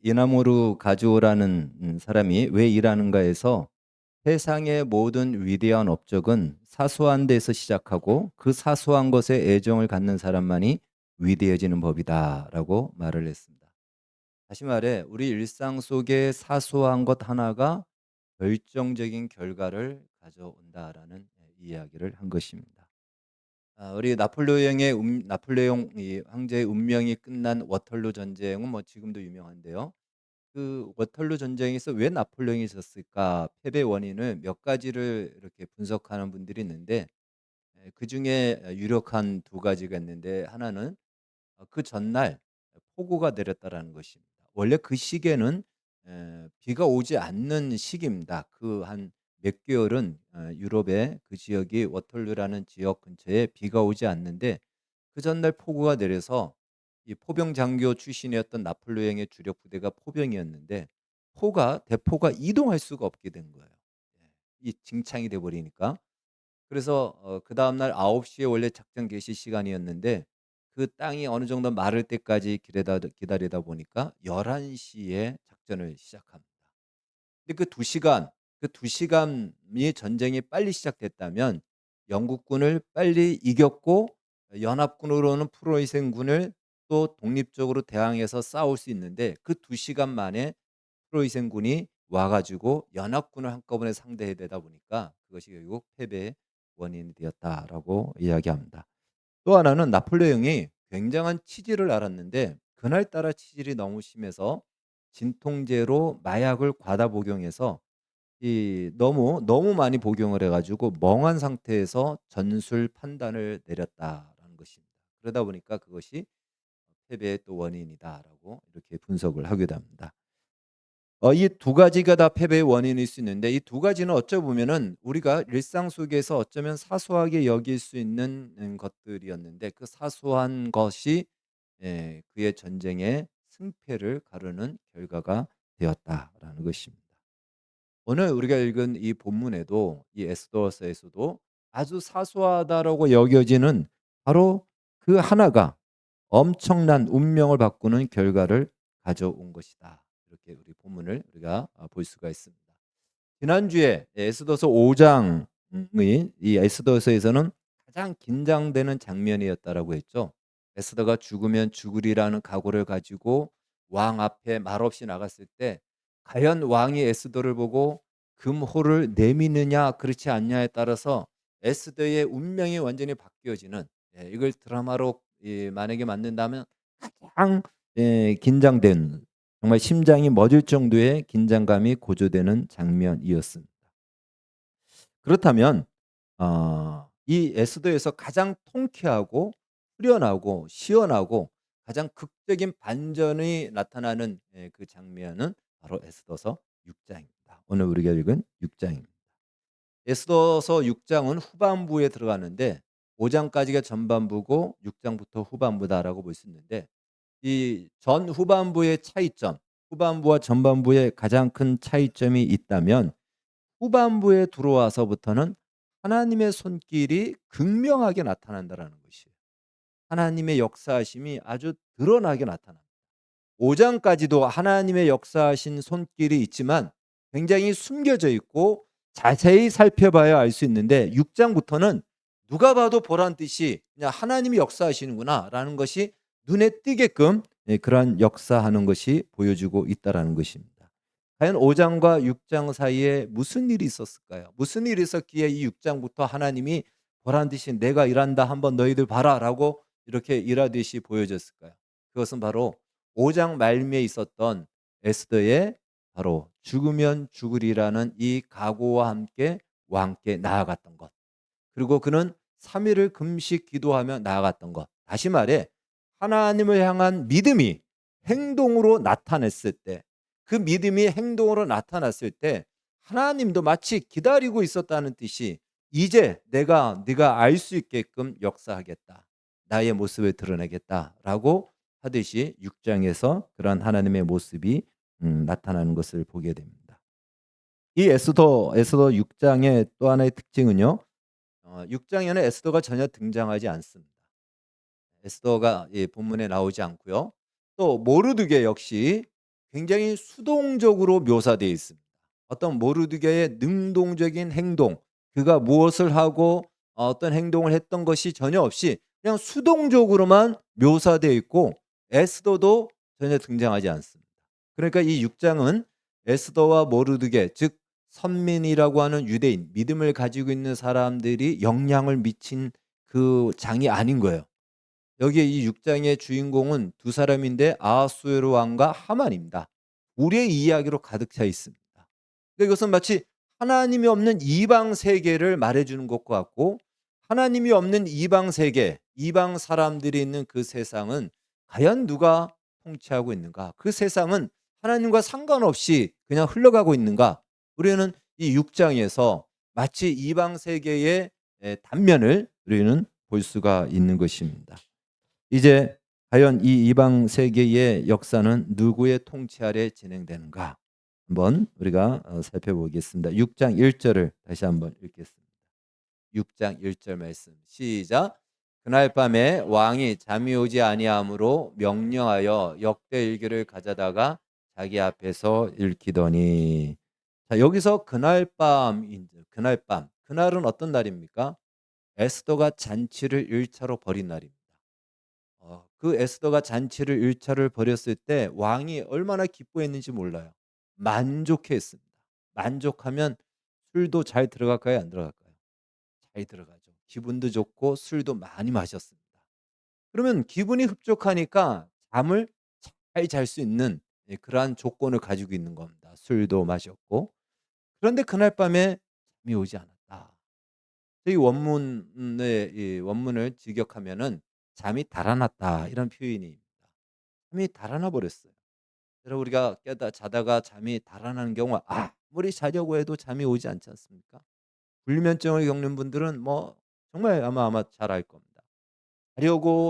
이나무로 가즈오라는 사람이 왜 일하는가 해서 세상의 모든 위대한 업적은 사소한 데서 시작하고 그 사소한 것에 애정을 갖는 사람만이 위대해지는 법이다라고 말을 했습니다. 다시 말해 우리 일상 속의 사소한 것 하나가 결정적인 결과를 가져온다라는 이야기를 한 것입니다. 우리 나폴레옹 이 황제의 운명이 끝난 워털루 전쟁은 뭐 지금도 유명한데요. 그 워털루 전쟁에서 왜 나폴레옹이 졌을까? 패배 원인을 몇 가지를 이렇게 분석하는 분들이 있는데 그중에 유력한 두 가지가 있는데 하나는 그 전날 폭우가 내렸다라는 것입니다. 원래 그 시기에는 비가 오지 않는 시기입니다. 그 한 몇 개월은 유럽의 그 지역이 워털루라는 지역 근처에 비가 오지 않는데 그 전날 폭우가 내려서 이 포병 장교 출신이었던 나폴레옹의 주력 부대가 포병이었는데 대포가 이동할 수가 없게 된 거예요. 예. 이 진창이 돼 버리니까. 그래서 그다음 날 9시 에 원래 작전 개시 시간이었는데 그 땅이 어느 정도 마를 때까지 기다리다 보니까 11시 시에 작전을 시작합니다. 근데 그 2 시간이 전쟁이 빨리 시작됐다면 영국군을 빨리 이겼고 연합군으로는 프로이센군을 또 독립적으로 대항해서 싸울 수 있는데 그 2 시간 만에 프로이센군이 와 가지고 연합군을 한꺼번에 상대해야 되다 보니까 그것이 결국 패배의 원인이 되었다라고 이야기합니다. 또 하나는 나폴레옹이 굉장한 치질을 앓았는데 그날따라 치질이 너무 심해서 진통제로 마약을 과다 복용해서 이 너무 많이 복용을 해 가지고 멍한 상태에서 전술 판단을 내렸다라는 것입니다. 그러다 보니까 그것이 패배의 또 원인이다라고 이렇게 분석을 하기도 합니다. 이 두 가지가 다 패배의 원인일 수 있는데 이 두 가지는 어찌 보면은 우리가 일상 속에서 어쩌면 사소하게 여길 수 있는 것들이었는데 그 사소한 것이 그의 전쟁의 승패를 가르는 결과가 되었다라는 것입니다. 오늘 우리가 읽은 이 본문에도 이 에스더서에서도 아주 사소하다라고 여겨지는 바로 그 하나가 엄청난 운명을 바꾸는 결과를 가져온 것이다. 이렇게 우리 본문을 우리가 볼 수가 있습니다. 지난주에 에스더서 5 장의 이 에스더서에서는 가장 긴장되는 장면이었다라고 했죠. 에스더가 죽으면 죽으리라는 각오를 가지고 왕 앞에 말없이 나갔을 때 과연 왕이 에스더를 보고 금호를 내미느냐 그렇지 않냐에 따라서 에스더의 운명이 완전히 바뀌어지는 이걸 드라마로 만약에 만든다면 가장 긴장된 정말 심장이 멎을 정도의 긴장감이 고조되는 장면이었습니다. 그렇다면 이 에스더에서 가장 통쾌하고 후련하고 시원하고 가장 극적인 반전이 나타나는 그 장면은 바로 에스더서 6 장입니다. 오늘 우리가 읽은 6 장입니다. 에스더서 6 장은 후반부에 들어가는데 5 장까지가 전반부고 6 장부터 후반부다라고 볼 수 있는데 이 후반부의 차이점, 후반부와 전반부의 가장 큰 차이점이 있다면 후반부에 들어와서부터는 하나님의 손길이 극명하게 나타난다라는 것이에요. 하나님의 역사하심이 아주 드러나게 나타납니다. 5 장까지도 하나님의 역사하신 손길이 있지만 굉장히 숨겨져 있고 자세히 살펴봐야 알 수 있는데 6 장부터는 누가 봐도 보란 듯이 그냥 '하나님이 역사하시는구나.'라는 것이 눈에 띄게끔 그러한 역사하는 것이 보여지고 있다라는 것입니다. 과연 5 장과 6장 사이에 무슨 일이 있었을까요? 무슨 일이 있었기에 이 6 장부터 하나님이 보란 듯이 '내가 일한다. 한번 너희들 봐라.'라고 이렇게 일하듯이 보여졌을까요? 그것은 바로 5장 말미에 있었던 에스더의 바로 죽으면 죽으리라는 이 각오와 함께 왕께 나아갔던 것. 그리고 그는 3 일을 금식 기도하며 나아갔던 것. 다시 말해 하나님을 향한 믿음이 행동으로 나타냈을 때 그 믿음이 행동으로 나타났을 때 하나님도 마치 기다리고 있었다는 뜻이 "이제 네가 알 수 있게끔 역사하겠다. 나의 모습을 드러내겠다."라고 하듯이 6 장에서 그러한 하나님의 모습이 나타나는 것을 보게 됩니다. 이 에스더 6 장의 또 하나의 특징은요. 6 장에는 에스더가 전혀 등장하지 않습니다. 에스더가 본문에 나오지 않고요. 또 모르드게 역시 굉장히 수동적으로 묘사되어 있습니다. 어떤 모르드게의 능동적인 행동, 그가 무엇을 하고 어떤 행동을 했던 것이 전혀 없이 그냥 수동적으로만 묘사되어 있고 에스더도 전혀 등장하지 않습니다. 그러니까 이 6장은 에스더와 모르드게, 즉 선민이라고 하는 유대인, 믿음을 가지고 있는 사람들이 영향을 미친 그 장이 아닌 거예요. 여기에 이 6장의 주인공은 두 사람인데 아하수에로 왕과 하만입니다. 우리의 이야기로 가득 차 있습니다. 그러니까 이것은 마치 하나님이 없는 이방 세계를 말해주는 것과 같고, 하나님이 없는 이방 세계, 이방 사람들이 있는 그 세상은 과연 누가 통치하고 있는가? 그 세상은 하나님과 상관없이 그냥 흘러가고 있는가? 우리는 이 6장에서 마치 이방 세계의 단면을 우리는 볼 수가 있는 것입니다. 이제 과연 이 이방 세계의 역사는 누구의 통치 아래 진행되는가? 한번 우리가 살펴보겠습니다. 6장 1절을 다시 한번 읽겠습니다. 6장 1절 말씀 시작. 그날 밤에 왕이 잠이 오지 아니하므로 명령하여 역대일기를 가져다가 자기 앞에서 읽히더니. 자, 여기서 그날은 어떤 날입니까? 에스더가 잔치를 1차로 벌인 날입니다. 그 에스더가 잔치를 1차를 벌였을 때 왕이 얼마나 기뻐했는지 몰라요. 만족해했습니다. 만족하면 술도 잘 들어갈까요? 안 들어갈까요? 잘 들어가죠. 기분도 좋고 술도 많이 마셨습니다. 그러면 기분이 흡족하니까 잠을 잘 잘 수 있는 그러한 조건을 가지고 있는 겁니다. 술도 마셨고. 그런데 그날 밤에 잠이 오지 않았다. 이 원문을 직역하면은 잠이 달아났다 이런 표현입니다. 잠이 달아나 버렸어요. 여러분 우리가 자다가 잠이 달아나는 경우가 아무리 자려고 해도 잠이 오지 않지 않습니까? 불면증을 겪는 분들은 뭐 정말 아마 잘 알 겁니다.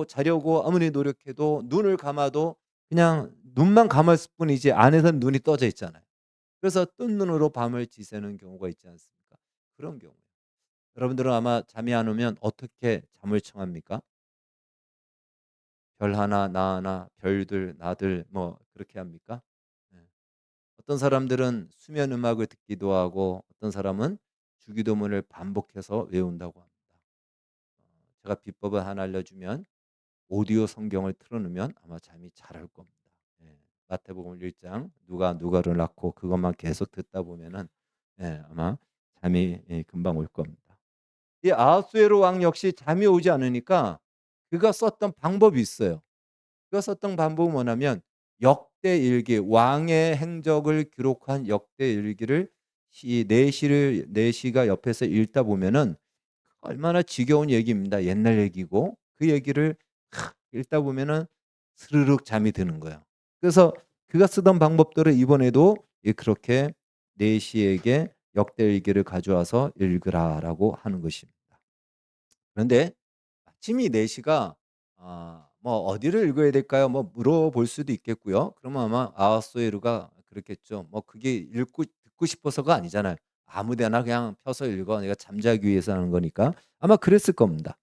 자려고 아무리 노력해도 눈을 감아도 그냥 눈만 감았을 뿐이지 안에서는 눈이 떠져 있잖아요. 그래서 뜬 눈으로 밤을 지새는 경우가 있지 않습니까? 그런 경우. 여러분들은 아마 잠이 안 오면 어떻게 잠을 청합니까? 별 하나, 나 하나, 별들, 나들 뭐 그렇게 합니까? 네. 어떤 사람들은 수면 음악을 듣기도 하고 어떤 사람은 주기도문을 반복해서 외운다고 합니다. 제가 비법을 하나 알려주면 오디오 성경을 틀어놓으면 아마 잠이 잘 올 겁니다. 예. 마태복음 1장 누가 누가를 낳고 그것만 계속 듣다 보면은 아마 잠이 금방 올 겁니다. 이 아하수에로 왕 역시 잠이 오지 않으니까 그가 썼던 방법이 있어요. 그가 썼던 방법은 뭐냐면 역대일기, 왕의 행적을 기록한 역대일기를 내시가 옆에서 읽다 보면은 얼마나 지겨운 얘기입니다. 옛날 얘기고 그 얘기를 읽다 보면은 스르륵 잠이 드는 거예요. 그래서 그가 쓰던 방법대로 이번에도 그렇게 내시에게 역대일기를 가져와서 읽으라라고 하는 것입니다. 그런데 마침이 내시가 뭐 "어디를 읽어야 될까요?" 뭐 물어볼 수도 있겠고요. 그러면 아마 아하수에르가 그랬겠죠. 뭐 그게 읽고 듣고 싶어서가 아니잖아요. 아무 데나 그냥 펴서 읽어. 내가 잠자기 위해서 하는 거니까. 아마 그랬을 겁니다.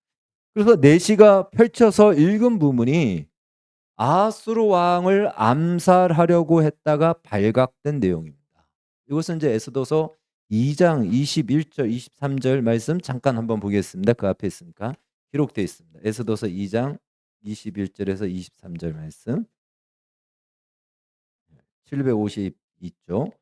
그래서 내시가 펼쳐서 읽은 부분이 아하스로 왕을 암살하려고 했다가 발각된 내용입니다. 이것은 이제 에스더서 2장 21절 23절 말씀 잠깐 한번 보겠습니다. 그 앞에 있으니까 기록되어 있습니다. 에스더서 2장 21절에서 23절 말씀 752쪽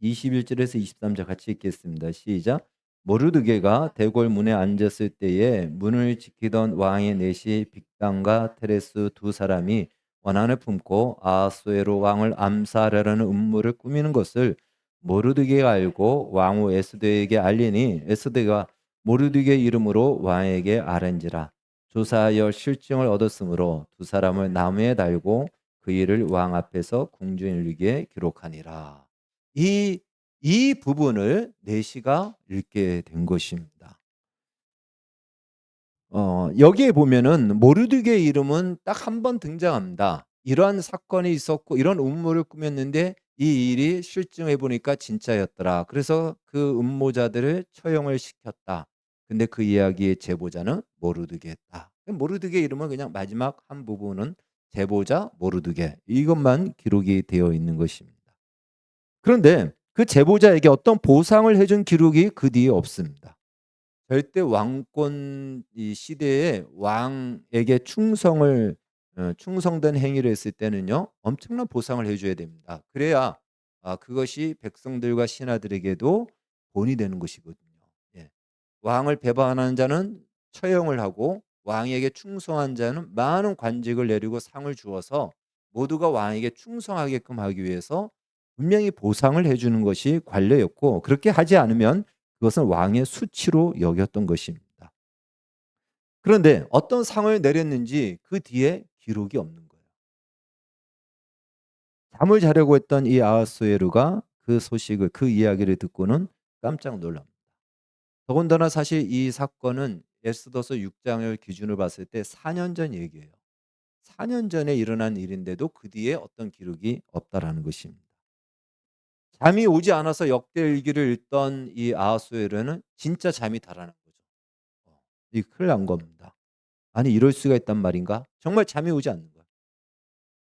21절에서 23절 같이 읽겠습니다. 시작. 모르드게가 대궐 문에 앉았을 때에 문을 지키던 왕의 넷이 빅단과 테레스 두 사람이 원한을 품고 아하수에로 왕을 암살하려는 음모를 꾸미는 것을 모르드게가 알고 왕후 에스더에게 알리니 에스더가 모르드게 이름으로 왕에게 아랜지라 조사하여 실증을 얻었으므로 두 사람을 나무에 달고 그 일을 왕 앞에서 궁중일기에 기록하니라. 이 부분을 내시가 읽게 된 것입니다. 여기에 보면은 모르드게의 이름은 딱 한 번 등장합니다. 이러한 사건이 있었고 이런 음모를 꾸몄는데 이 일이 실증해 보니까 진짜였더라. 그래서 그 음모자들을 처형을 시켰다. 근데 그 이야기의 제보자는 모르드게였다. 모르드게 이름은 그냥 마지막 한 부분은 제보자 모르드게 이것만 기록이 되어 있는 것입니다. 그런데 그 제보자에게 어떤 보상을 해준 기록이 그 뒤에 없습니다. 절대 왕권 이 시대에 왕에게 충성된 행위를 했을 때는요 엄청난 보상을 해줘야 됩니다. 그래야 그것이 백성들과 신하들에게도 본이 되는 것이거든요. 예. 왕을 배반하는 자는 처형을 하고 왕에게 충성한 자는 많은 관직을 내리고 상을 주어서 모두가 왕에게 충성하게끔 하기 위해서 분명히 보상을 해주는 것이 관례였고, 그렇게 하지 않으면 그것은 왕의 수치로 여겼던 것입니다. 그런데 어떤 상을 내렸는지 그 뒤에 기록이 없는 거예요. 잠을 자려고 했던 이 아하수에르가 그 소식을, 그 이야기를 듣고는 깜짝 놀랍니다. 더군다나 사실 이 사건은 에스더서 6장을 기준으로 봤을 때 4년 전 얘기예요. 4년 전에 일어난 일인데도 그 뒤에 어떤 기록이 없다라는 것입니다. 잠이 오지 않아서 역대일기를 읽던 이 아하수에르는 진짜 잠이 달아난 거죠. 이 큰일 난 겁니다. 아니 이럴 수가 있단 말인가? 정말 잠이 오지 않는 거예요.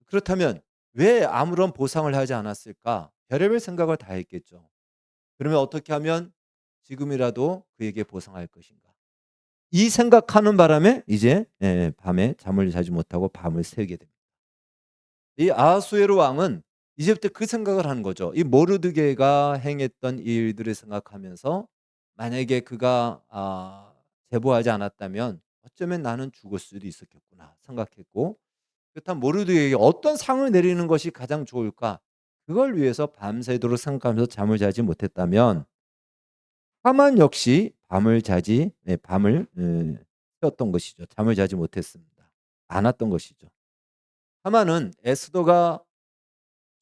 그렇다면 왜 아무런 보상을 하지 않았을까? 별의별 생각을 다 했겠죠. 그러면 어떻게 하면 지금이라도 그에게 보상할 것인가? 이 생각하는 바람에 이제 밤에 잠을 자지 못하고 밤을 새게 됩니다. 이 아하수에로 왕은 이제부터 그 생각을 하는 거죠. 이 모르드게가 행했던 일들을 생각하면서 만약에 그가 제보하지 않았다면 어쩌면 나는 죽을 수도 있었겠구나 생각했고, 그렇다면 모르드게에게 어떤 상을 내리는 것이 가장 좋을까? 그걸 위해서 밤새도록 생각하면서 잠을 자지 못했다면 하만 역시 밤을 새웠던 것이죠. 잠을 자지 못했습니다. 않았던 것이죠. 하만은 에스더가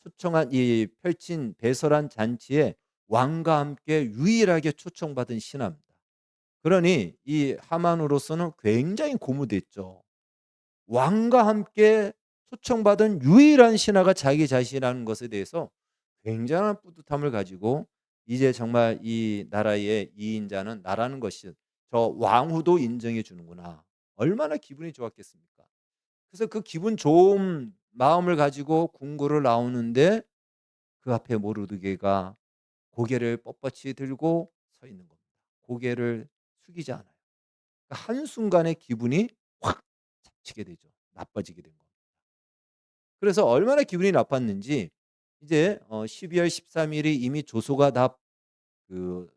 초청한 이 펼친 배설한 잔치에 왕과 함께 유일하게 초청받은 신하입니다. 그러니 이 하만으로서는 굉장히 고무됐죠. 왕과 함께 초청받은 유일한 신하가 자기 자신이라는 것에 대해서 굉장한 뿌듯함을 가지고 이제 정말 이 나라의 2인자는 나라는 것이 저 왕후도 인정해 주는구나. 얼마나 기분이 좋았겠습니까? 그래서 그 기분 좋은 마음을 가지고 궁궐을 나오는데 그 앞에 모르드게가 고개를 뻣뻣이 들고 서 있는 겁니다. 고개를 숙이지 않아요. 그러니까 한순간에 기분이 확 잡치게 되죠. 나빠지게 된 겁니다. 그래서 얼마나 기분이 나빴는지 이제 12월 13 일이 이미 조소가 다 그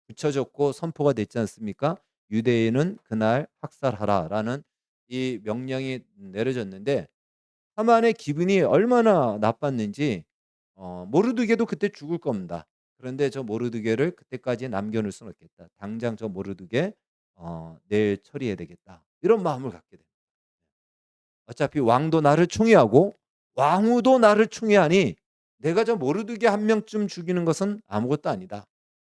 붙여졌고 선포가 됐지 않습니까? 유대인은 그날 학살하라라는 이 명령이 내려졌는데 하만의 기분이 얼마나 나빴는지 모르드게도 그때 죽을 겁니다. 그런데 저 모르드게를 그때까지 남겨 놓을 수는 없겠다. 당장 저 모르드게 내일 처리해야 되겠다. 이런 마음을 갖게 됩니다. 어차피 왕도 나를 충의하고 왕후도 나를 충의하니 내가 저 모르드게 한 명쯤 죽이는 것은 아무것도 아니다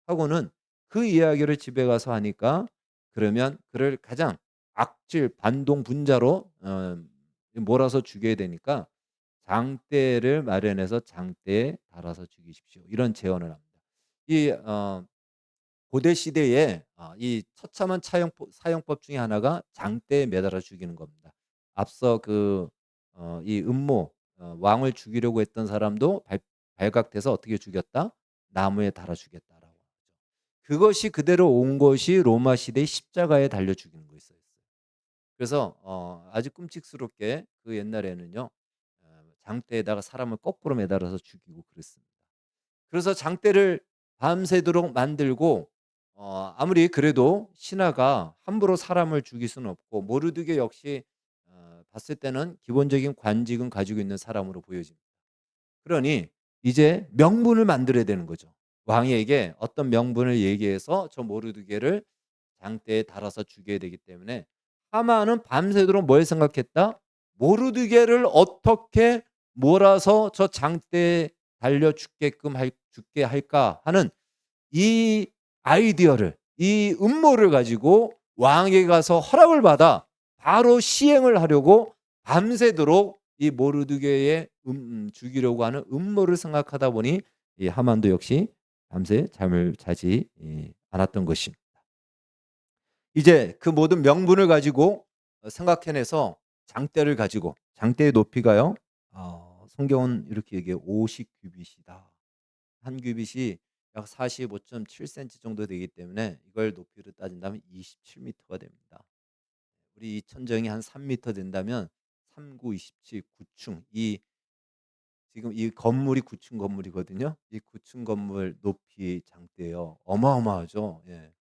하고는 그 이야기를 집에 가서 하니까 그러면 그를 가장 악질 반동 분자로 몰아서 죽여야 되니까 장대를 마련해서 장대에 달아서 죽이십시오. 이런 제언을 합니다. 이 고대 시대에 이 처참한 사형법 중에 하나가 장대에 매달아 죽이는 겁니다. 앞서 이 음모 왕을 죽이려고 했던 사람도 발각돼서 어떻게 죽였다? 나무에 달아 죽였다라고 하죠. 그것이 그대로 온 것이 로마 시대의 십자가에 달려 죽이는 거였어요. 그래서 아주 끔찍스럽게 그 옛날에는요 장대에다가 사람을 거꾸로 매달아서 죽이고 그랬습니다. 그래서 장대를 밤새도록 만들고 아무리 그래도 신하가 함부로 사람을 죽일 수는 없고 모르드게 역시 봤을 때는 기본적인 관직은 가지고 있는 사람으로 보여집니다. 그러니 이제 명분을 만들어야 되는 거죠. 왕에게 어떤 명분을 얘기해서 저 모르드게를 장대에 달아서 죽여야 되기 때문에 하만은 밤새도록 뭘 생각했다? 모르드게를 어떻게 몰아서 저 장대에 달려 죽게 할까 하는 이 아이디어를, 이 음모를 가지고 왕에게 가서 허락을 받아 바로 시행을 하려고 밤새도록 이 모르드게의 죽이려고 하는 음모를 생각하다 보니 이 하만도 역시 밤새 잠을 자지 않았던 것입니다. 이제 그 모든 명분을 가지고 생각해내서 장대를 가지고 장대의 높이가요. 성경은 이렇게 얘기해요. 50 규빗이다. 한 규빗이 약 45.7 센티 정도 되기 때문에 이걸 높이로 따진다면 27 미터가 됩니다. 우리 이 천정이 한 3 미터 된다면 3, 9, 27 9층 지금 이 건물이 9층 건물이거든요. 이 9층 건물 높이 장대예요. 어마어마하죠. 예.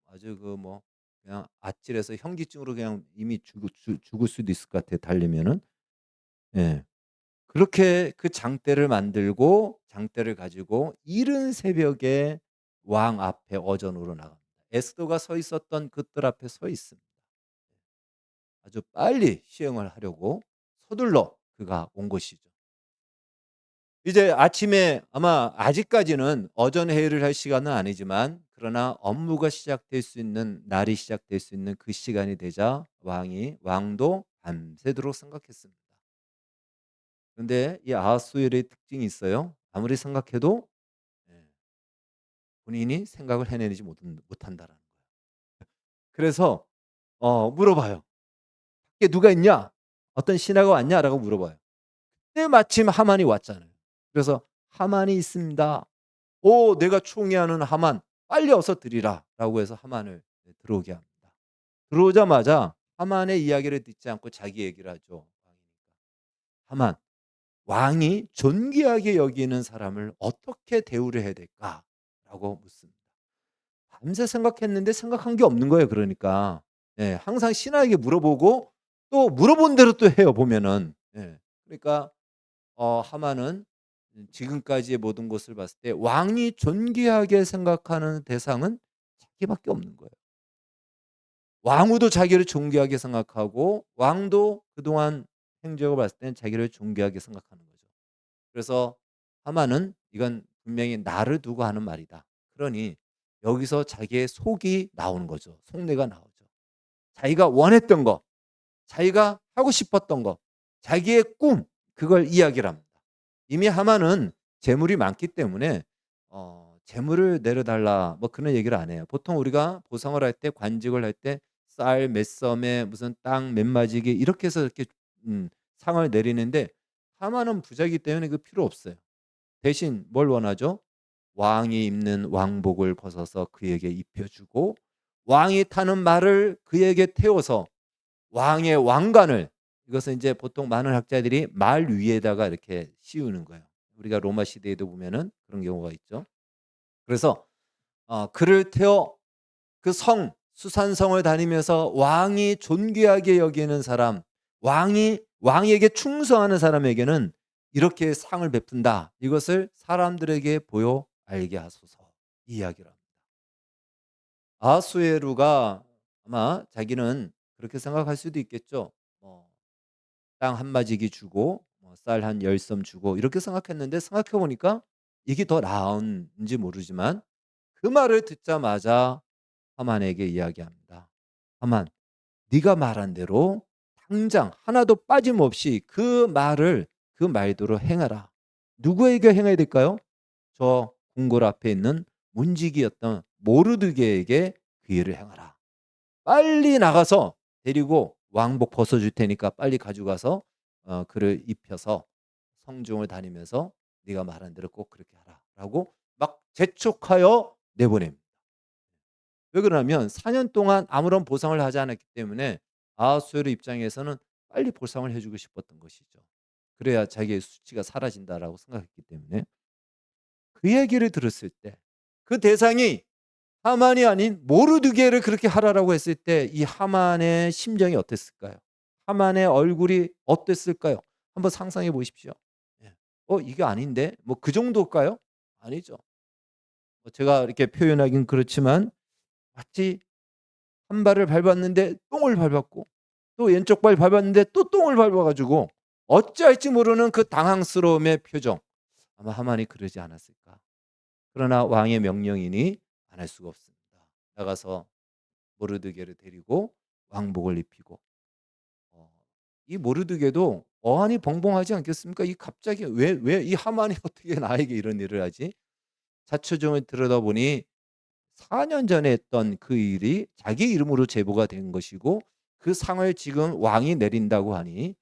아주 그냥 아찔해서 현기증으로 그냥 이미 죽을 수도 있을 것 같아요, 달리면은. 예. 그렇게 그 장대를 만들고 장대를 가지고 이른 새벽에 왕 앞에 어전으로 나갑니다. 에스더가 서 있었던 그 뜰 앞에 서 있습니다. 아주 빨리 시행을 하려고 서둘러 그가 온 것이죠. 이제 아침에 아마 아직까지는 어전 회의를 할 시간은 아니지만 그러나 업무가 시작될 수 있는 날이 시작될 수 있는 그 시간이 되자 왕도 밤새도록 생각했습니다. 그런데 이 아하수엘의 특징이 있어요. 아무리 생각해도 예, 본인이 생각을 해내지 못한다라는 거예요. 그래서 물어봐요. "밖에 누가 있냐? 어떤 신하가 왔냐?"라고 물어봐요. 그때 마침 하만이 왔잖아요. 그래서 "하만이 있습니다." "오 내가 총애하는 하만 빨리 어서 들이라."라고 해서 하만을 들어오게 합니다. 들어오자마자 하만의 이야기를 듣지 않고 자기 얘기를 하죠. 하만 왕이 존귀하게 여기는 사람을 어떻게 대우를 해야 될까라고 묻습니다. 밤새 생각했는데 생각한 게 없는 거예요 그러니까. 예. 항상 신하에게 물어보고 또 물어본 대로 또 해요 보면은. 예. 그러니까 하만은 지금까지의 모든 것을 봤을 때 왕이 존귀하게 생각하는 대상은 자기밖에 없는 거예요. 왕후도 자기를 존귀하게 생각하고 왕도 그동안 행적을 봤을 때는 자기를 존귀하게 생각하는 거죠. 그래서 하만은 이건 분명히 나를 두고 하는 말이다. 그러니 여기서 자기의 속이 나오는 거죠. 속내가 나오죠. 자기가 원했던 거, 자기가 하고 싶었던 거, 자기의 꿈 그걸 이야기를 합니다. 이미 하만은 재물이 많기 때문에 재물을 내려달라 뭐 그런 얘기를 안 해요. 보통 우리가 보상을 할 때 관직을 할 때 쌀 몇 섬에 무슨 땅 몇 마지기 이렇게 해서 이렇게 상을 내리는데 하만은 부자이기 때문에 그 필요 없어요. 대신 뭘 원하죠? 왕이 입는 왕복을 벗어서 그에게 입혀주고 왕이 타는 말을 그에게 태워서 왕의 왕관을 이것은 이제 보통 많은 학자들이 말 위에다가 이렇게 씌우는 거예요. 우리가 로마 시대에도 보면은 그런 경우가 있죠. 그래서 그를 태워 그 수산성을 다니면서 왕이 존귀하게 여기는 사람, 왕에게 충성하는 사람에게는 이렇게 상을 베푼다. 이것을 사람들에게 보여 알게 하소서. 이 이야기를 합니다. 아하수에루가 아마 자기는 그렇게 생각할 수도 있겠죠. 땅 한 마지기 주고 쌀 한 10섬 주고 이렇게 생각했는데 생각해 보니까 이게 더 나은지 모르지만 그 말을 듣자마자 하만에게 이야기합니다. 하만, 네가 말한 대로 당장 하나도 빠짐없이 그 말대로 행하라. 누구에게 행해야 될까요? 저 궁궐 앞에 있는 문지기였던 모르드게에게 그 일을 행하라. 빨리 나가서 데리고 왕복 벗어줄 테니까 빨리 가져가서 그를 입혀서 성중을 다니면서 네가 말한 대로 꼭 그렇게 하라라고 막 재촉하여 내보냅니다. 왜 그러냐면 4년 동안 아무런 보상을 하지 않았기 때문에 아하수에로 입장에서는 빨리 보상을 해 주고 싶었던 것이죠. 그래야 자기의 수치가 사라진다라고 생각했기 때문에 그 얘기를 들었을 때 그 대상이 하만이 아닌 모르드게를 그렇게 하라라고 했을 때 이 하만의 심정이 어땠을까요? 하만의 얼굴이 어땠을까요? 한번 상상해 보십시오. 예. 이게 아닌데? 뭐 그 정도일까요? 아니죠. 제가 이렇게 표현하긴 그렇지만 마치 한 발을 밟았는데 똥을 밟았고 또 왼쪽 발 밟았는데 또 똥을 밟아 가지고 어찌할지 모르는 그 당황스러움의 표정. 아마 하만이 그러지 않았을까. 그러나 왕의 명령이니 안 할 수가 없습니다. 나가서 모르드게를 데리고 왕복을 입히고 어 이 모르드게도 어안이 벙벙하지 않겠습니까? 이 갑자기 왜 이 하만이 어떻게 나에게 이런 일을 하지? 자초점을 들여다보니 4년 전에 했던 그 일이 자기 이름으로 제보가 된 것이고 그 상을 지금 왕이 내린다고 하니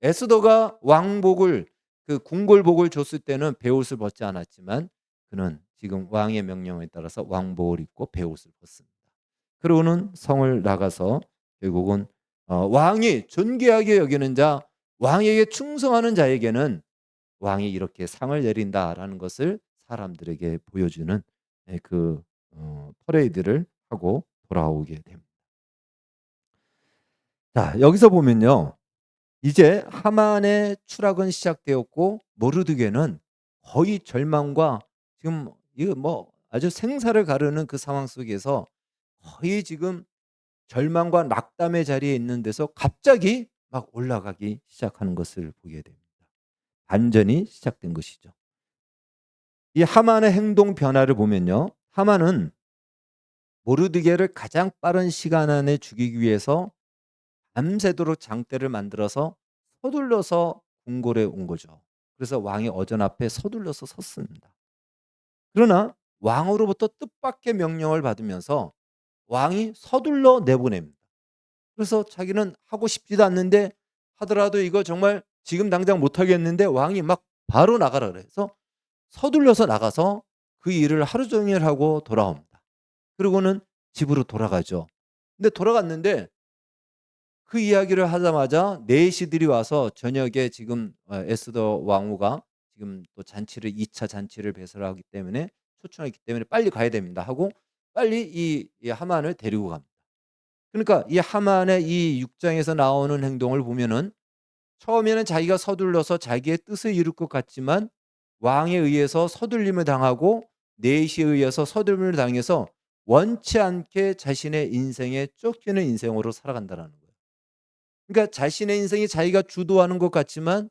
에스더가 왕복을 그 궁궐복을 줬을 때는 베옷을 벗지 않았지만 그는 지금 왕의 명령에 따라서 왕복을 입고 베옷을 벗습니다. 그러고는 성을 나가서 결국은 왕이 존귀하게 여기는 자, 왕에게 충성하는 자에게는 왕이 이렇게 상을 내린다라는 것을 사람들에게 보여주는 그 퍼레이드를 하고 돌아오게 됩니다. 자, 여기서 보면요. 이제 하만의 추락은 시작되었고 모르드게는 거의 절망과 지금 이거 뭐 아주 생사를 가르는 그 상황 속에서 거의 지금 절망과 낙담의 자리에 있는 데서 갑자기 막 올라가기 시작하는 것을 보게 됩니다. 반전이 시작된 것이죠. 이 하만의 행동 변화를 보면요. 하만은 모르드게를 가장 빠른 시간 안에 죽이기 위해서 밤새도록 장대를 만들어서 서둘러서 궁궐에 온 거죠. 그래서 왕의 어전 앞에 서둘러서 섰습니다. 그러나 왕으로부터 뜻밖의 명령을 받으면서 왕이 서둘러 내보냅니다. 그래서 자기는 하고 싶지도 않는데 하더라도 이거 정말 지금 당장 못하겠는데 왕이 막 바로 나가라 그래서 서둘러서 나가서 그 일을 하루 종일 하고 돌아옵니다. 그러고는 집으로 돌아가죠. 근데 돌아갔는데 그 이야기를 하자마자 내시들이 와서 저녁에 지금 에스더 왕후가 지금 또 잔치를 2차 잔치를 배설하기 때문에 초청했기 때문에 빨리 가야 됩니다 하고 빨리 이 하만을 데리고 갑니다. 그러니까 이 하만의 이 6 장에서 나오는 행동을 보면은 처음에는 자기가 서둘러서 자기의 뜻을 이룰 것 같지만 왕에 의해서 서둘림을 당하고 내시에 의해서 서둘림을 당해서 원치 않게 자신의 인생에 쫓기는 인생으로 살아간다라는 거예요. 그러니까 자신의 인생이 자기가 주도하는 것 같지만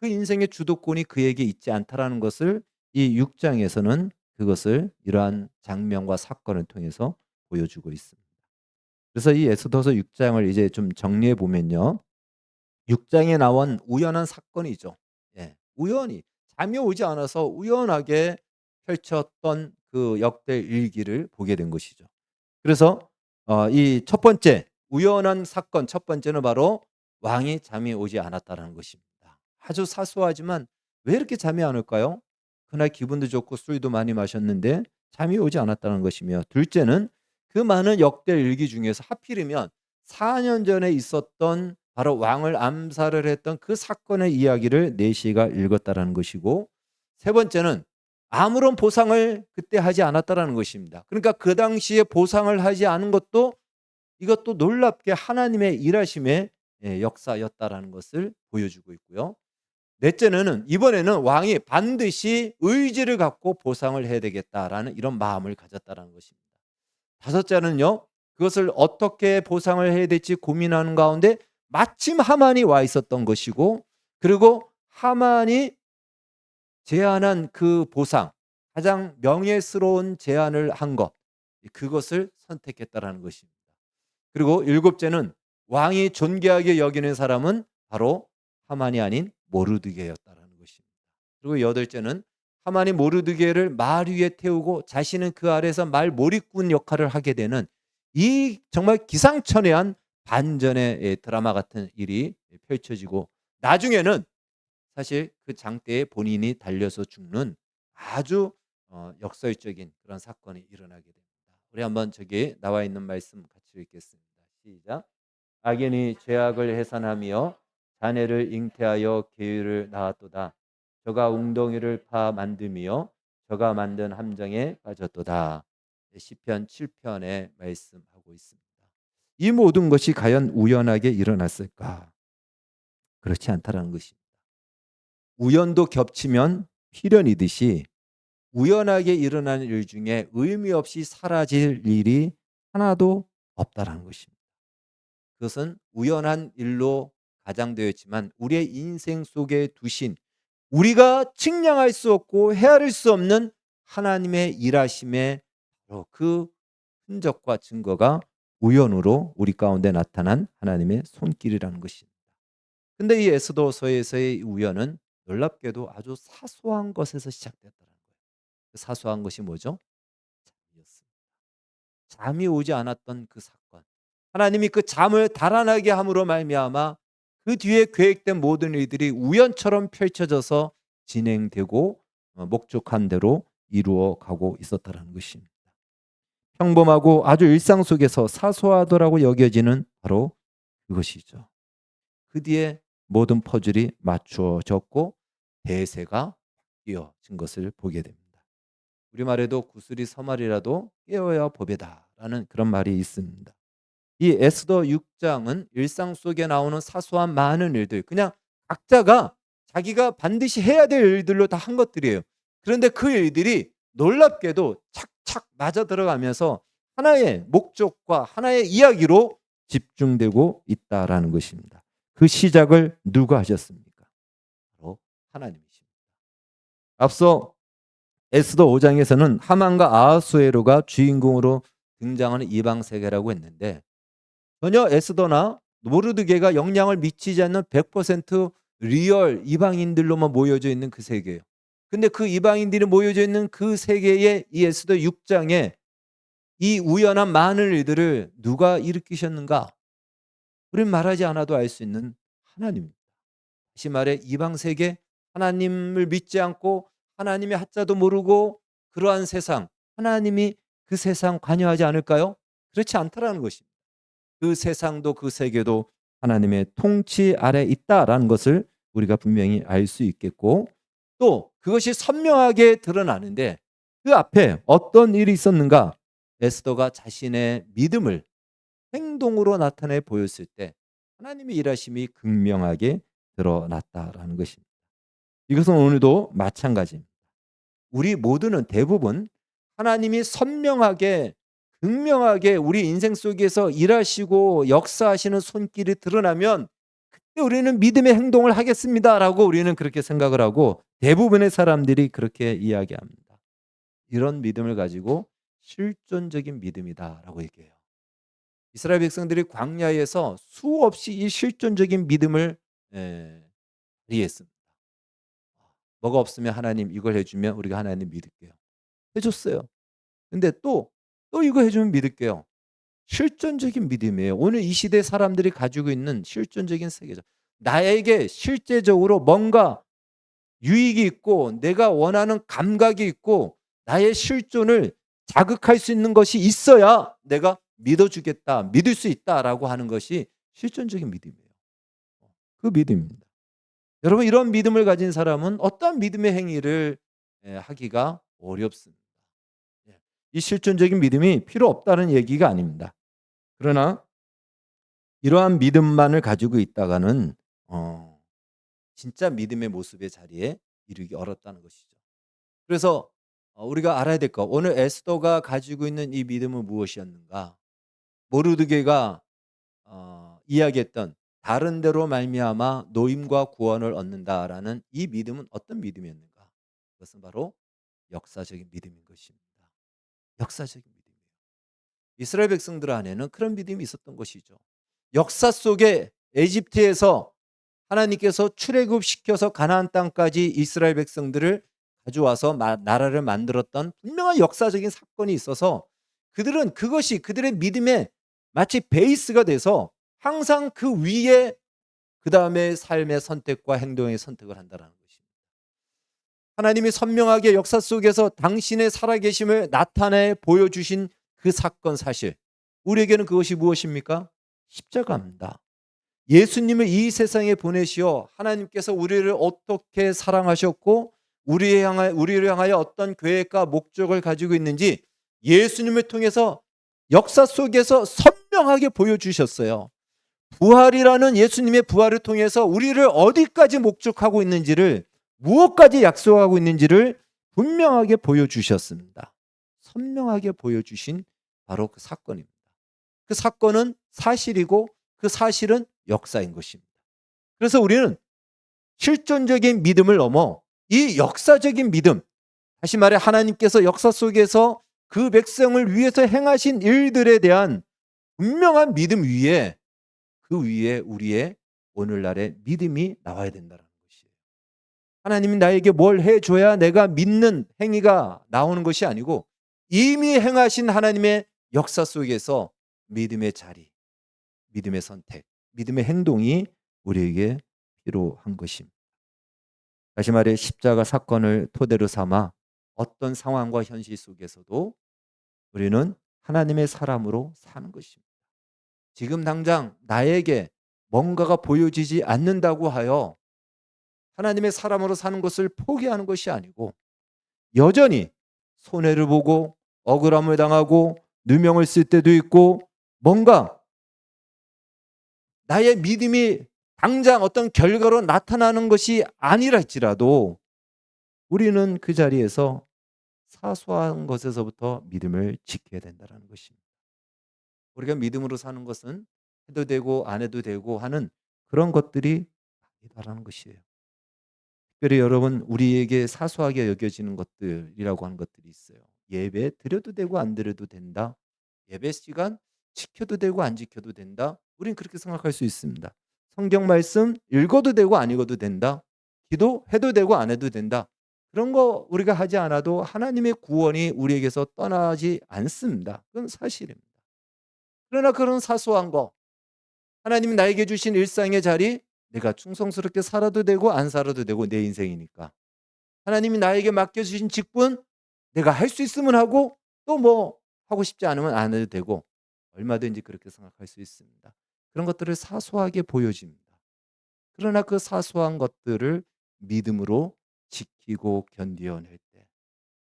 그 인생의 주도권이 그에게 있지 않다라는 것을 이 6 장에서는 그것을 이러한 장면과 사건을 통해서 보여주고 있습니다. 그래서 이 에스더서 6 장을 이제 좀 정리해 보면요. 6 장에 나온 우연한 사건이죠. 예. 우연히 잠이 오지 않아서 우연하게 펼쳤던 그 역대 일기를 보게 된 것이죠. 그래서 이 첫 번째 우연한 사건 첫 번째는 바로 왕이 잠이 오지 않았다라는 것입니다. 아주 사소하지만 왜 이렇게 잠이 안 올까요? 그날 기분도 좋고 술도 많이 마셨는데 잠이 오지 않았다는 것이며 둘째는 그 많은 역대 일기 중에서 하필이면 4년 전에 있었던 바로 왕을 암살을 했던 그 사건의 이야기를 내시가 읽었다라는 것이고 세 번째는 아무런 보상을 그때 하지 않았다라는 것입니다. 그러니까 그 당시에 보상을 하지 않은 것도 이것도 놀랍게 하나님의 일하심의 역사였다라는 것을 보여주고 있고요. 넷째는 이번에는 왕이 반드시 의지를 갖고 보상을 해야 되겠다라는 이런 마음을 가졌다라는 것입니다. 다섯째는요. 그것을 어떻게 보상을 해야 될지 고민하는 가운데 마침 하만이 와 있었던 것이고 그리고 하만이 제안한 그 보상 가장 명예스러운 제안을 한 것 그것을 선택했다라는 것입니다. 그리고 일곱째는 왕이 존귀하게 여기는 사람은 바로 하만이 아닌 모르드게였다라는 것입니다. 그리고 여덟째는 하만이 모르드게를 말 위에 태우고 자신은 그 아래에서 말 몰이꾼 역할을 하게 되는 이 정말 기상천외한 반전의 드라마 같은 일이 펼쳐지고 나중에는 사실 그 장대에 본인이 달려서 죽는 아주 역설적인 그런 사건이 일어나게 됩니다. 우리 한번 저기 나와 있는 말씀 같이 읽겠습니다. 시작. 악인이 죄악을 해산하며 자네를 잉태하여 계율을 낳았도다. 저가 웅덩이를 파 만듦이요 저가 만든 함정에 빠졌도다. 시편 7편에 말씀하고 있습니다. 이 모든 것이 과연 우연하게 일어났을까? 그렇지 않다라는 것입니다. 우연도 겹치면 필연이듯이 우연하게 일어나는 일 중에 의미 없이 사라질 일이 하나도 없다라는 것입니다. 그것은 우연한 일로 가장되어 있지만 우리의 인생 속에 두신 우리가 측량할 수 없고 헤아릴 수 없는 하나님의 일하심의 바로 그 흔적과 증거가 우연으로 우리 가운데 나타난 하나님의 손길이라는 것입니다. 근데 이 에스더서에서의 우연은 놀랍게도 아주 사소한 것에서 시작됐다는 거예요. 그 사소한 것이 뭐죠? 잠이었습니다. 잠이 오지 않았던 그 사건. 하나님이 그 잠을 달아나게 함으로 말미암아 그 뒤에 계획된 모든 일들이 우연처럼 펼쳐져서 진행되고 목적한 대로 이루어 가고 있었다는 것입니다. 평범하고 아주 일상 속에서 사소하더라고 여겨지는 바로 그것이죠. 그 뒤에 모든 퍼즐이 맞추어졌고 대세가 이어진 것을 보게 됩니다. 우리말에도 구슬이 서말이라도 깨어야 보배다라는 그런 말이 있습니다. 이 에스더 6장은 일상 속에 나오는 사소한 많은 일들, 그냥 각자가 자기가 반드시 해야 될 일들로 다 한 것들이에요. 그런데 그 일들이 놀랍게도 착착 맞아 들어가면서 하나의 목적과 하나의 이야기로 집중되고 있다라는 것입니다. 그 시작을 누가 하셨습니까? 바로 하나님이십니다. 앞서 에스더 5장에서는 하만과 아하수에로가 주인공으로 등장하는 이방 세계라고 했는데, 전혀 에스더나 모르드게가 영향을 미치지 않는 100% 리얼 이방인들로만 모여져 있는 그 세계예요. 근데 그 이방인들이 모여져 있는 그 세계의 이 에스더 6장에 이 우연한 많은 일들을 누가 일으키셨는가? 우리는 말하지 않아도 알 수 있는 하나님입니다. 다시 말해 이방 세계, 하나님을 믿지 않고 하나님의 하자도 모르고 그러한 세상, 하나님이 그 세상 관여하지 않을까요? 그렇지 않다라는 것입니다. 그 세상도 그 세계도 하나님의 통치 아래 있다라는 것을 우리가 분명히 알 수 있겠고, 또 그것이 선명하게 드러나는데 그 앞에 어떤 일이 있었는가? 에스더가 자신의 믿음을 행동으로 나타내 보였을 때 하나님의 일하심이 극명하게 드러났다라는 것입니다. 이것은 오늘도 마찬가지입니다. 우리 모두는 대부분 하나님이 선명하게 극명하게 우리 인생 속에서 일하시고 역사하시는 손길이 드러나면 그때 우리는 믿음의 행동을 하겠습니다라고 우리는 그렇게 생각을 하고 대부분의 사람들이 그렇게 이야기합니다. 이런 믿음을 가지고 실존적인 믿음이다라고 얘기해요. 이스라엘 백성들이 광야에서 수없이 이 실존적인 믿음을 발휘했습니다. 뭐가 없으면 하나님 이걸 해주면 우리가 하나님 믿을게요. 해줬어요. 근데 또 이거 해주면 믿을게요. 실존적인 믿음이에요. 오늘 이 시대 사람들이 가지고 있는 실존적인 세계죠. 나에게 실제적으로 뭔가 유익이 있고 내가 원하는 감각이 있고 나의 실존을 자극할 수 있는 것이 있어야 내가 믿어주겠다, 믿을 수 있다라고 하는 것이 실존적인 믿음이에요. 그 믿음입니다. 여러분, 이런 믿음을 가진 사람은 어떠한 믿음의 행위를 하기가 어렵습니다. 이 실존적인 믿음이 필요 없다는 얘기가 아닙니다. 그러나 이러한 믿음만을 가지고 있다가는 진짜 믿음의 모습의 자리에 이르기 어렵다는 것이죠. 그래서 우리가 알아야 될 거, 오늘 에스더가 가지고 있는 이 믿음은 무엇이었는가? 모르드게가 이야기했던 다른 데로 말미암아 노임과 구원을 얻는다라는 이 믿음은 어떤 믿음이었는가? 그것은 바로 역사적인 믿음인 것입니다. 역사적인 믿음이에요. 이스라엘 백성들 안에는 그런 믿음이 있었던 것이죠. 역사 속에 에집트에서 하나님께서 출애굽시켜서 가나안 땅까지 이스라엘 백성들을 가져와서 나라를 만들었던 분명한 역사적인 사건이 있어서 그들은 그것이 그들의 믿음의 마치 베이스가 돼서 항상 그 위에 그 다음에 삶의 선택과 행동의 선택을 한다는 것입니다. 하나님이 선명하게 역사 속에서 당신의 살아계심을 나타내 보여주신 그 사건 사실, 우리에게는 그것이 무엇입니까? 십자가입니다. 예수님을 이 세상에 보내시어 하나님께서 우리를 어떻게 사랑하셨고 우리를 향하여 어떤 계획과 목적을 가지고 있는지 예수님을 통해서 역사 속에서 선명하게 보여주셨어요. 부활이라는 예수님의 부활을 통해서 우리를 어디까지 목적하고 있는지를, 무엇까지 약속하고 있는지를 분명하게 보여주셨습니다. 선명하게 보여주신 바로 그 사건입니다. 그 사건은 사실이고 그 사실은 역사인 것입니다. 그래서 우리는 실존적인 믿음을 넘어 이 역사적인 믿음, 다시 말해 하나님께서 역사 속에서 그 백성을 위해서 행하신 일들에 대한 분명한 믿음 위에, 그 위에 우리의 오늘날의 믿음이 나와야 된다는 것이에요. 하나님이 나에게 뭘 해줘야 내가 믿는 행위가 나오는 것이 아니고 이미 행하신 하나님의 역사 속에서 믿음의 자리, 믿음의 선택, 믿음의 행동이 우리에게 필요한 것입니다. 다시 말해 십자가 사건을 토대로 삼아 어떤 상황과 현실 속에서도 우리는 하나님의 사람으로 사는 것입니다. 지금 당장 나에게 뭔가가 보여지지 않는다고 하여 하나님의 사람으로 사는 것을 포기하는 것이 아니고 여전히 손해를 보고 억울함을 당하고 누명을 쓸 때도 있고 뭔가 나의 믿음이 당장 어떤 결과로 나타나는 것이 아니라 할지라도 우리는 그 자리에서 사소한 것에서부터 믿음을 지켜야 된다는 것입니다. 우리가 믿음으로 사는 것은 해도 되고 안 해도 되고 하는 그런 것들이 아니다라는 것이에요. 특별히 여러분 우리에게 사소하게 여겨지는 것들이라고 하는 것들이 있어요. 예배 드려도 되고 안 드려도 된다. 예배 시간 지켜도 되고 안 지켜도 된다. 우린 그렇게 생각할 수 있습니다. 성경 말씀 읽어도 되고 안 읽어도 된다. 기도해도 되고 안 해도 된다. 그런 거 우리가 하지 않아도 하나님의 구원이 우리에게서 떠나지 않습니다. 그건 사실입니다. 그러나 그런 사소한 거 하나님이 나에게 주신 일상의 자리 내가 충성스럽게 살아도 되고 안 살아도 되고 내 인생이니까. 하나님이 나에게 맡겨주신 직분 내가 할 수 있으면 하고 또 뭐 하고 싶지 않으면 안 해도 되고 얼마든지 그렇게 생각할 수 있습니다. 그런 것들을 사소하게 보여집니다. 그러나 그 사소한 것들을 믿음으로 지키고 견디어낼 때,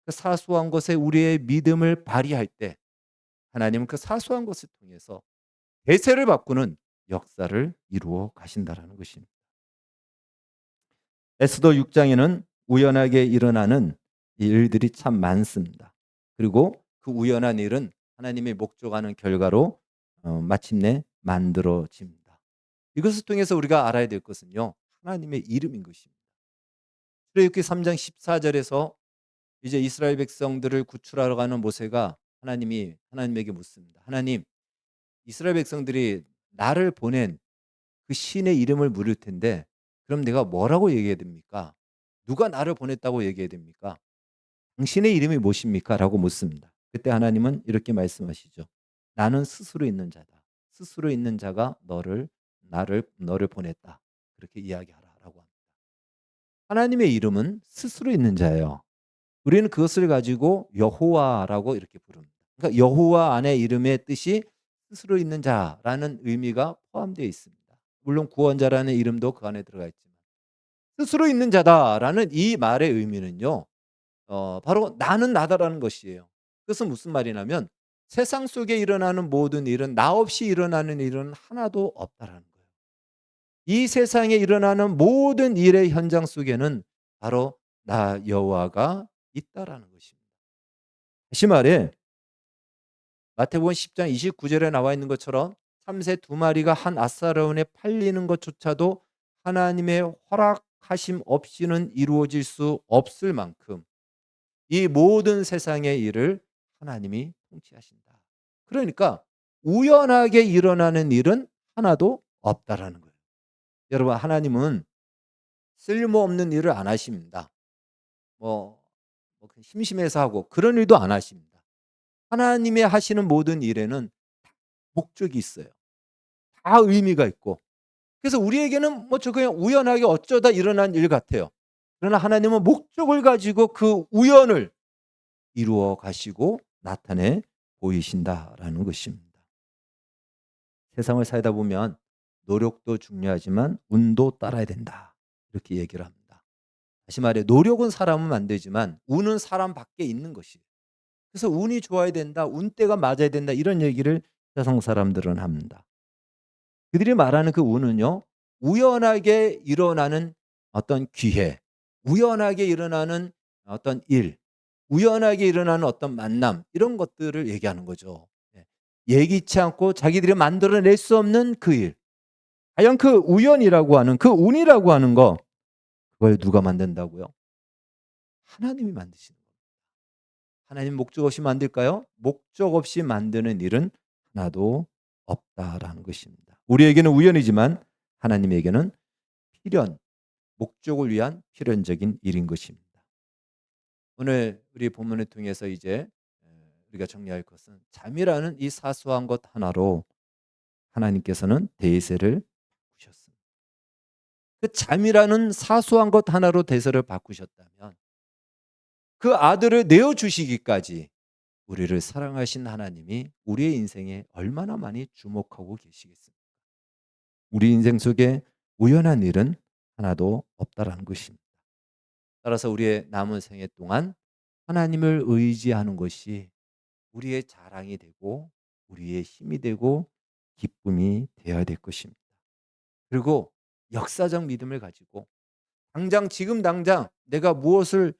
그 사소한 것에 우리의 믿음을 발휘할 때 하나님은 그 사소한 것을 통해서 대세를 바꾸는 역사를 이루어 가신다라는 것입니다. 에스더 6장에는 우연하게 일어나는 이 일들이 참 많습니다. 그리고 그 우연한 일은 하나님의 목적하는 결과로 마침내 만들어집니다. 이것을 통해서 우리가 알아야 될 것은요. 하나님의 이름인 것입니다. 출애굽기 3장 14절에서 이제 이스라엘 백성들을 구출하러 가는 모세가 하나님에게 묻습니다. 하나님, 이스라엘 백성들이 나를 보낸 그 신의 이름을 물을 텐데 그럼 내가 뭐라고 얘기해야 됩니까? 누가 나를 보냈다고 얘기해야 됩니까? 당신의 이름이 무엇입니까? 라고 묻습니다. 그때 하나님은 이렇게 말씀하시죠. 나는 스스로 있는 자다. 스스로 있는 자가 너를 보냈다. 그렇게 이야기하라라고 합니다. 하나님의 이름은 스스로 있는 자예요. 우리는 그것을 가지고 여호와라고 이렇게 부릅니다. 그러니까 여호와 안에 이름의 뜻이 스스로 있는 자라는 의미가 포함되어 있습니다. 물론 구원자라는 이름도 그 안에 들어가 있지만 스스로 있는 자다라는 이 말의 의미는요. 바로 나는 나다라는 것이에요. 그것은 무슨 말이냐면 세상 속에 일어나는 모든 일은 나 없이 일어나는 일은 하나도 없다라는 거예요. 이 세상에 일어나는 모든 일의 현장 속에는 바로 나 여호와가 있다라는 것입니다. 다시 말해 마태복음 10장 29절에 나와 있는 것처럼 참새 두 마리가 한 앗사라온에 팔리는 것조차도 하나님의 허락하심 없이는 이루어질 수 없을 만큼 이 모든 세상의 일을 하나님이 통치하신다. 그러니까 우연하게 일어나는 일은 하나도 없다라는 거예요. 여러분 하나님은 쓸모없는 일을 안 하십니다. 심심해서 하고 그런 일도 안 하십니다. 하나님의 하시는 모든 일에는 다 목적이 있어요. 다 의미가 있고. 그래서 우리에게는 저 그냥 우연하게 어쩌다 일어난 일 같아요. 그러나 하나님은 목적을 가지고 그 우연을 이루어 가시고 나타내 보이신다라는 것입니다. 세상을 살다 보면 노력도 중요하지만 운도 따라야 된다. 이렇게 얘기를 합니다. 다시 말해 노력은 사람은 만들지만 운은 사람 밖에 있는 것이에요. 그래서 운이 좋아야 된다. 운때가 맞아야 된다. 이런 얘기를 세상 사람들은 합니다. 그들이 말하는 그 운은요. 우연하게 일어나는 어떤 기회, 우연하게 일어나는 어떤 일, 우연하게 일어나는 어떤 만남 이런 것들을 얘기하는 거죠. 예. 예기치 않고 자기들이 만들어낼 수 없는 그 일. 과연 그 우연이라고 하는 그 운이라고 하는 거 그걸 누가 만든다고요? 하나님이 만드시는 거예요. 하나님 목적 없이 만들까요? 목적 없이 만드는 일은 하나도 없다라는 것입니다. 우리에게는 우연이지만 하나님에게는 필연, 목적을 위한 필연적인 일인 것입니다. 오늘 우리 본문을 통해서 이제 우리가 정리할 것은 잠이라는 이 사소한 것 하나로 하나님께서는 대세를 바꾸셨습니다. 그 잠이라는 사소한 것 하나로 대세를 바꾸셨다면 그 아들을 내어주시기까지 우리를 사랑하신 하나님이 우리의 인생에 얼마나 많이 주목하고 계시겠습니까? 우리 인생 속에 우연한 일은 하나도 없다라는 것입니다. 따라서 우리의 남은 생애 동안 하나님을 의지하는 것이 우리의 자랑이 되고 우리의 힘이 되고 기쁨이 되어야 될 것입니다. 그리고 역사적 믿음을 가지고 지금 당장 내가 무엇을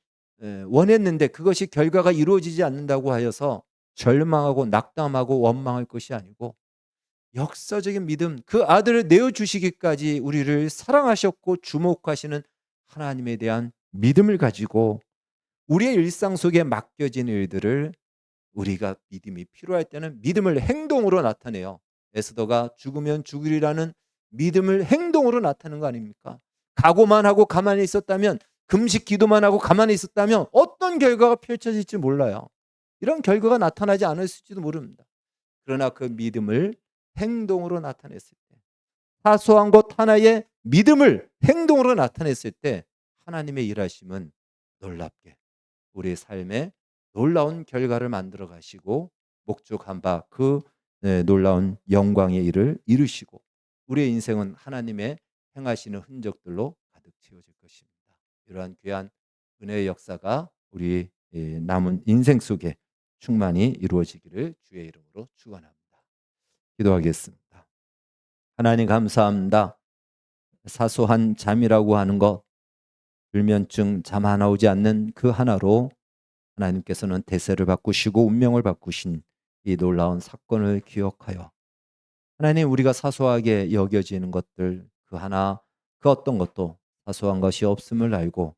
원했는데 그것이 결과가 이루어지지 않는다고 하여서 절망하고 낙담하고 원망할 것이 아니고 역사적인 믿음, 그 아들을 내어주시기까지 우리를 사랑하셨고 주목하시는 하나님에 대한 믿음을 가지고 우리의 일상 속에 맡겨진 일들을 우리가 믿음이 필요할 때는 믿음을 행동으로 나타내요. 에스더가 죽으면 죽으리라는 믿음을 행동으로 나타내는 거 아닙니까? 각오만 하고 가만히 있었다면, 금식 기도만 하고 가만히 있었다면 어떤 결과가 펼쳐질지 몰라요. 이런 결과가 나타나지 않았을지도 모릅니다. 그러나 그 믿음을 행동으로 나타냈을 때, 사소한 것 하나의 믿음을 행동으로 나타냈을 때 하나님의 일하심은 놀랍게 우리의 삶에 놀라운 결과를 만들어 가시고 목적한 바 그 놀라운 영광의 일을 이루시고 우리의 인생은 하나님의 행하시는 흔적들로 가득 채워질 것입니다. 이러한 귀한 은혜의 역사가 우리 남은 인생 속에 충만히 이루어지기를 주의 이름으로 축원합니다. 기도하겠습니다. 하나님 감사합니다. 사소한 잠이라고 하는 것, 불면증 잠 하나 오지 않는 그 하나로 하나님께서는 대세를 바꾸시고 운명을 바꾸신 이 놀라운 사건을 기억하여 하나님, 우리가 사소하게 여겨지는 것들 그 하나 그 어떤 것도 사소한 것이 없음을 알고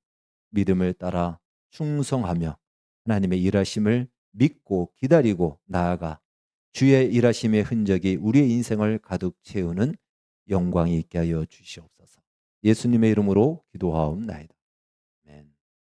믿음을 따라 충성하며 하나님의 일하심을 믿고 기다리고 나아가 주의 일하심의 흔적이 우리의 인생을 가득 채우는 영광이 있게 하여 주시옵소서. 예수님의 이름으로 기도하옵나이다.